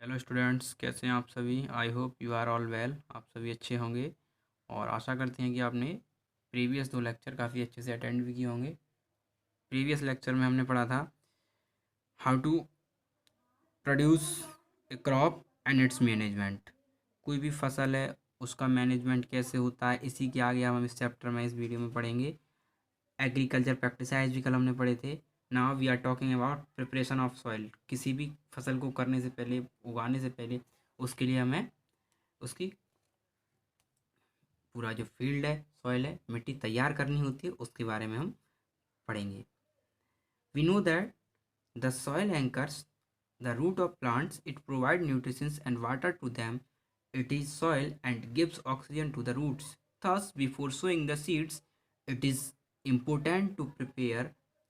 Hello students, कैसे हैं आप सभी। I hope you are all well. आप सभी अच्छे होंगे और आशा करते हैं कि आपने प्रीवियस 2 लेक्चर काफ़ी अच्छे से अटेंड भी किए होंगे। प्रीवियस लेक्चर में हमने पढ़ा था how to produce a crop and its management. कोई भी फसल है उसका मैनेजमेंट कैसे होता है, इसी के आगे हम इस चैप्टर में इस वीडियो में पढ़ेंगे। एग्रीकल्चर प्रैक्टिसाइज भी कल हमने पढ़े थे। Now we are talking about preparation of soil. किसी भी फसल को करने से पहले, उगाने से पहले, उसके लिए हमें उसकी पूरा जो फील्ड है, सॉइल है, मिट्टी तैयार करनी होती है, उसके बारे में हम पढ़ेंगे। We know that the soil anchors the root of plants, it provide nutritions and water to them, it is soil and gives oxygen to the roots. Thus, before sowing the seeds, it is important to prepare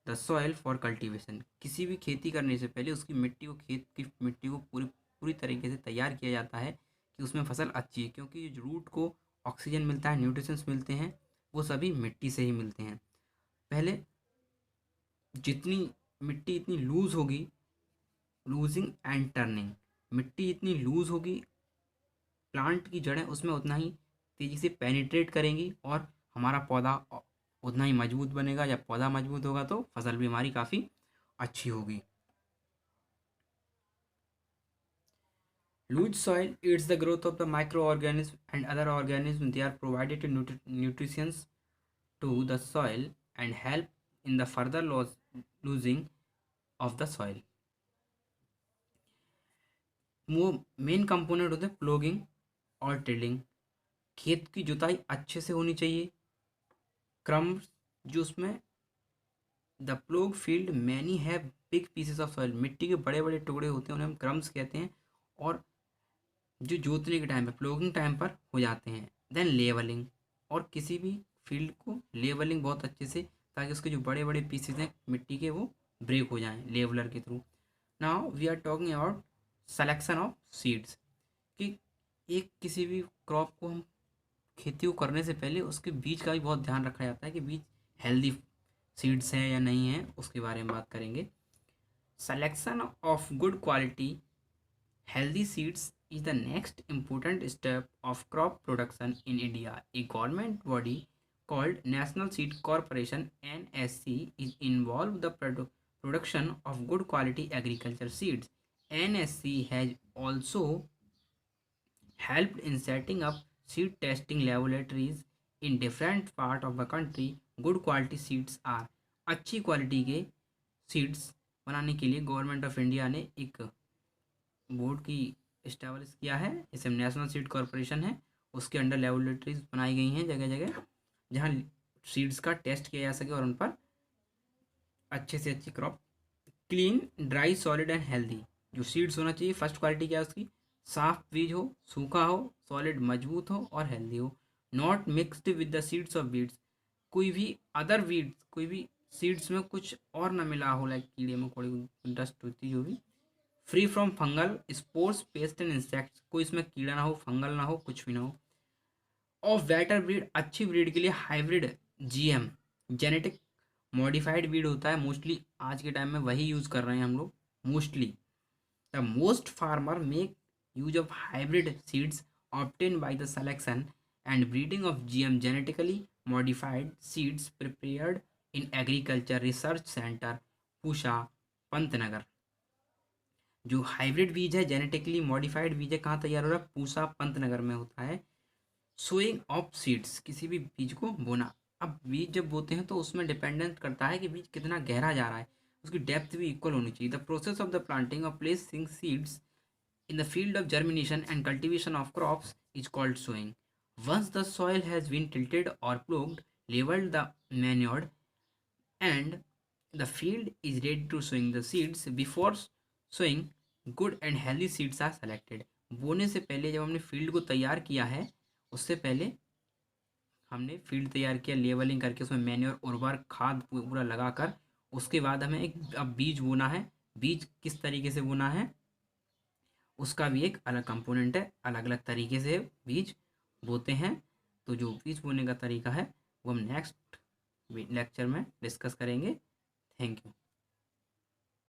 the soil for cultivation. किसी भी खेती करने से पहले उसकी मिट्टी को, खेत की मिट्टी को पूरी पूरी तरीके से तैयार किया जाता है कि उसमें फसल अच्छी है, क्योंकि रूट को ऑक्सीजन मिलता है, न्यूट्रिशंस मिलते हैं, वो सभी मिट्टी से ही मिलते हैं। पहले जितनी मिट्टी इतनी लूज होगी, लूजिंग एंड टर्निंग, मिट्टी इतनी लूज होगी, प्लांट की जड़ें उसमें उतना ही तेज़ी से पेनिट्रेट करेंगी और हमारा पौधा उतना ही मजबूत बनेगा। जब पौधा मजबूत होगा तो फसल भी हमारी काफ़ी अच्छी होगी। Loose soil aids the growth of the microorganisms and other organisms. They are provided nutrients to the soil and help in the further losing of the soil. वो मेन कंपोनेंट होते हैं प्लोगिंग और टिलिंग। खेत की जुताई अच्छे से होनी चाहिए। क्रम्स, जो उसमें the plough field many have big pieces of soil, मिट्टी के बड़े बड़े टुकड़े होते हैं, उन्हें हम क्रम्स कहते हैं, और जो जोतने के टाइम पर, प्लोगिंग टाइम पर हो जाते हैं। देन लेवलिंग, और किसी भी फील्ड को लेवलिंग बहुत अच्छे से, ताकि उसके जो बड़े बड़े पीसेस हैं मिट्टी के, वो ब्रेक हो जाएं लेवलर के थ्रू। Now we are talking about selection of seeds, कि एक किसी भी क्रॉप को हम, खेती को करने से पहले उसके बीज का भी बहुत ध्यान रखा जाता है कि बीज हेल्दी सीड्स हैं या नहीं है, उसके बारे में बात करेंगे। Selection of good quality healthy seeds is the next important step of crop production in India. A government body called National Seed Corporation (NSC) is involved the production of good quality agriculture seeds. NSC has also helped in setting up seed testing laboratories in different part of the country. Good quality seeds are, अच्छी quality के seeds बनाने के लिए government of India ने एक board की establish किया है, इसे नेशनल सीड कॉरपोरेशन है। उसके अंडर लेबोरेटरीज बनाई गई हैं जगह जगह, जहाँ सीड्स का टेस्ट किया जा सके और उन पर अच्छे से अच्छी crop. Clean, dry, solid and healthy, जो सीड्स होना चाहिए, फर्स्ट क्वालिटी क्या है उसकी, साफ बीज हो, सूखा हो, सॉलिड मजबूत हो और हेल्दी हो। Not mixed with the seeds of beads, कोई भी अदर वीड्स, कोई भी सीड्स में कुछ और ना मिला हो, लाइक कीड़े मकोड़े, डस्ट होती जो भी। Free from fungal spores, paste and insects, कोई इसमें कीड़ा ना हो, फंगल ना हो, कुछ भी ना हो। ऑफ बेटर ब्रीड, अच्छी ब्रीड के लिए hybrid, GM, genetic modified breed होता है, मोस्टली आज के टाइम में वही यूज़ कर रहे हैं हम लोग mostly. The most farmer make use of hybrid seeds obtain by the selection and breeding of GM, genetically modified seeds prepared in agriculture research centre, Pusa, Pantnagar. जो हाइब्रिड बीज है, जेनेटिकली मॉडिफाइड बीज है, कहाँ तैयार हो रहा है, पूसा पंतनगर में होता है। सोइंग ऑफ सीड्स, किसी भी बीज को बोना। अब बीज जब बोते हैं तो उसमें डिपेंडेंट करता है कि बीज कितना गहरा जा रहा है, उसकी डेप्थ भी इक्वल होनी चाहिए। The process of the planting of placing seeds in the field of germination and cultivation of crops is called sowing. Once the soil has been tilted or ploughed, leveled, the manured, and the field is ready to sowing the seeds. Before sowing, good and healthy seeds are selected. बोने से पहले जब हमने field को तैयार किया है, उससे पहले हमने फील्ड तैयार किया, लेवलिंग करके उसमें मैन्योर, उर्वर खाद पूरा लगाकर, उसके बाद हमें एक अब बीज बोना है। बीज किस तरीके से बोना है, उसका भी एक अलग कंपोनेंट है, अलग अलग तरीके से बीज बोते हैं। तो जो बीज बोने का तरीका है वो हम नेक्स्ट लेक्चर में डिस्कस करेंगे। Thank you.